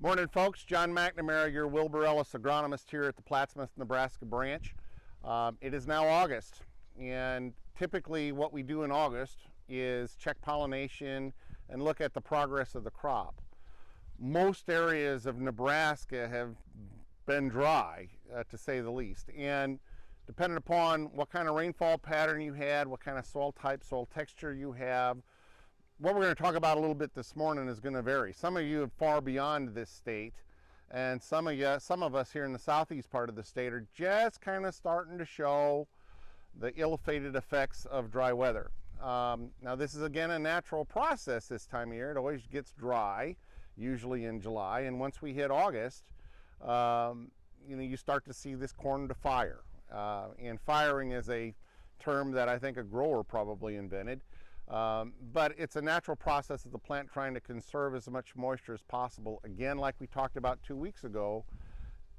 Morning, folks. John McNamara, your Wilbur-Ellis agronomist here at the Plattsmouth, Nebraska branch. It is now August, and typically what we do in August is check pollination and look at the progress of the crop. Most areas of Nebraska have been dry, to say the least, and depending upon what kind of rainfall pattern you had, what kind of soil type, soil texture you have, what we're going to talk about a little bit this morning is going to vary. Some of you are far beyond this state, and some of us here in the southeast part of the state are just kind of starting to show the ill-fated effects of dry weather. Now this is again a natural process this time of year. It always gets dry, usually in July, and once we hit August, you start to see this corn to fire. And firing is a term that I think a grower probably invented. But it's a natural process of the plant trying to conserve as much moisture as possible, again like we talked about 2 weeks ago,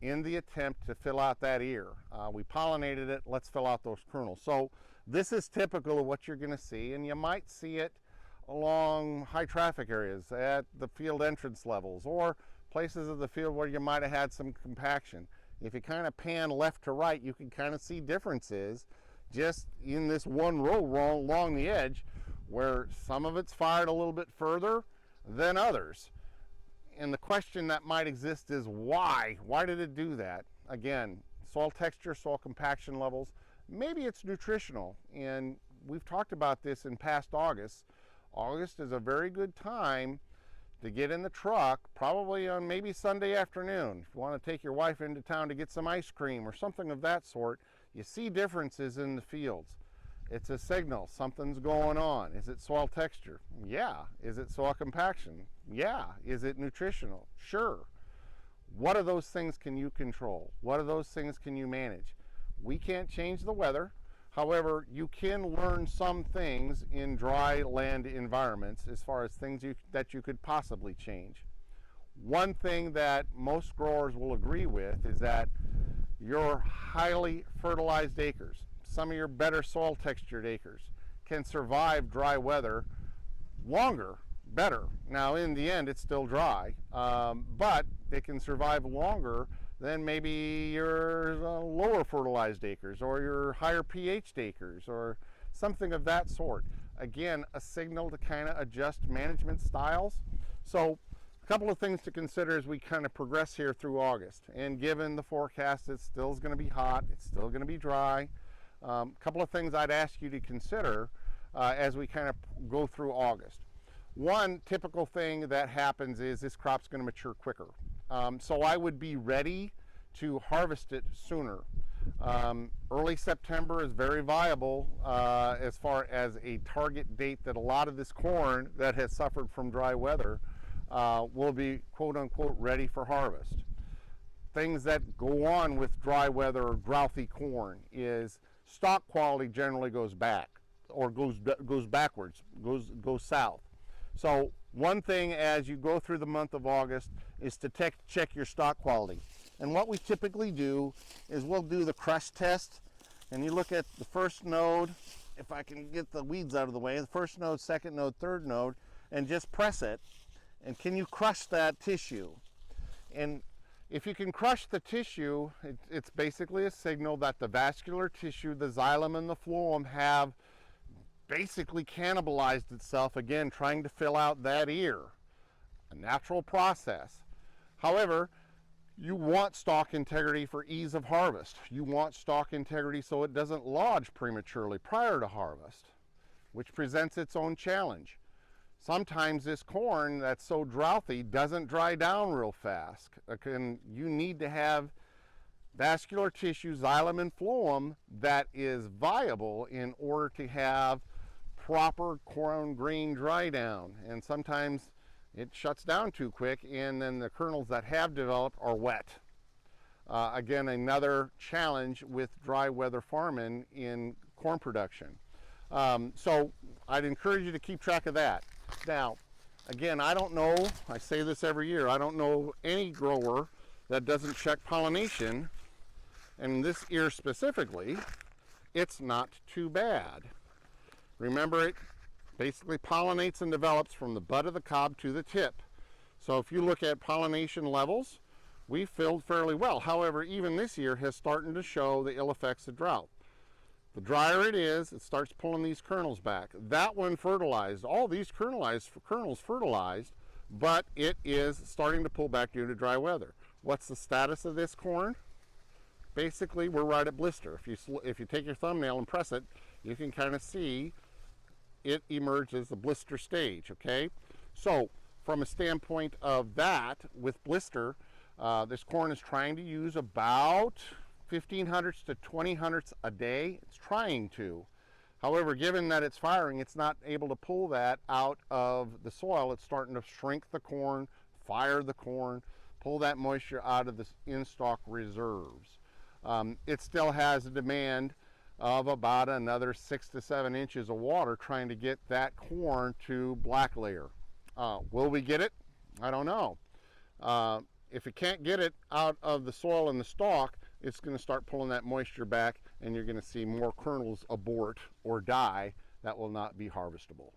in the attempt to fill out that ear. We pollinated it, let's fill out those kernels. So this is typical of what you're going to see, and you might see it along high traffic areas at the field entrance levels or places of the field where you might have had some compaction. If you kind of pan left to right, you can kind of see differences just in this one row along the edge, where some of it's fired a little bit further than others. And the question that might exist is why? Why did it do that? Again, soil texture, soil compaction levels. Maybe it's nutritional, and we've talked about this in past Augusts. August is a very good time to get in the truck, probably on maybe Sunday afternoon. If you want to take your wife into town to get some ice cream or something of that sort, you see differences in the fields. It's a signal, something's going on. Is it soil texture? Yeah. Is it soil compaction? Yeah. Is it nutritional? Sure. What of those things can you control? What of those things can you manage? We can't change the weather. However, you can learn some things in dry land environments as far as things that you could possibly change. One thing that most growers will agree with is that your highly fertilized acres, some of your better soil textured acres, can survive dry weather longer, better. Now in the end it's still dry, but they can survive longer than maybe your lower fertilized acres or your higher pH acres or something of that sort. Again, a signal to kind of adjust management styles. So a couple of things to consider as we kind of progress here through August. And given the forecast, it still is going to be hot, it's still going to be dry. A couple of things I'd ask you to consider as we kind of go through August. One typical thing that happens is this crop's going to mature quicker. So I would be ready to harvest it sooner. Early September is very viable as far as a target date that a lot of this corn that has suffered from dry weather will be quote unquote ready for harvest. Things that go on with dry weather or drouthy corn is stalk quality generally goes back or goes backwards, goes south. So one thing as you go through the month of August is to check your stalk quality. And what we typically do is we'll do the crush test, and you look at the first node, if I can get the weeds out of the way, the first node, second node, third node, and just press it. And can you crush that tissue? And if you can crush the tissue, it's basically a signal that the vascular tissue, the xylem and the phloem, have basically cannibalized itself, again trying to fill out that ear. A natural process. However, you want stalk integrity for ease of harvest. You want stalk integrity so it doesn't lodge prematurely prior to harvest, which presents its own challenge. Sometimes this corn that's so drouthy doesn't dry down real fast. You need to have vascular tissue, xylem and phloem, that is viable in order to have proper corn grain dry down. And sometimes it shuts down too quick, and then the kernels that have developed are wet. Again, another challenge with dry weather farming in corn production. So I'd encourage you to keep track of that. Now, again, I don't know, I say this every year, I don't know any grower that doesn't check pollination, and this ear specifically, it's not too bad. Remember, it basically pollinates and develops from the bud of the cob to the tip. So if you look at pollination levels, we filled fairly well. However, even this year has starting to show the ill effects of drought. The drier it is, it starts pulling these kernels back. That one fertilized, all these kernels fertilized, but it is starting to pull back due to dry weather. What's the status of this corn? Basically, we're right at blister. If you take your thumbnail and press it, you can kind of see it emerge as the blister stage, okay? So, from a standpoint of that, with blister, this corn is trying to use about 1,500 to 2,000 a day. It's trying to. However, given that it's firing, it's not able to pull that out of the soil. It's starting to shrink the corn, fire the corn, pull that moisture out of the in-stock reserves. It still has a demand of about another 6 to 7 inches of water trying to get that corn to black layer. Will we get it? I don't know. If it can't get it out of the soil and the stalk, it's going to start pulling that moisture back, and you're going to see more kernels abort or die that will not be harvestable.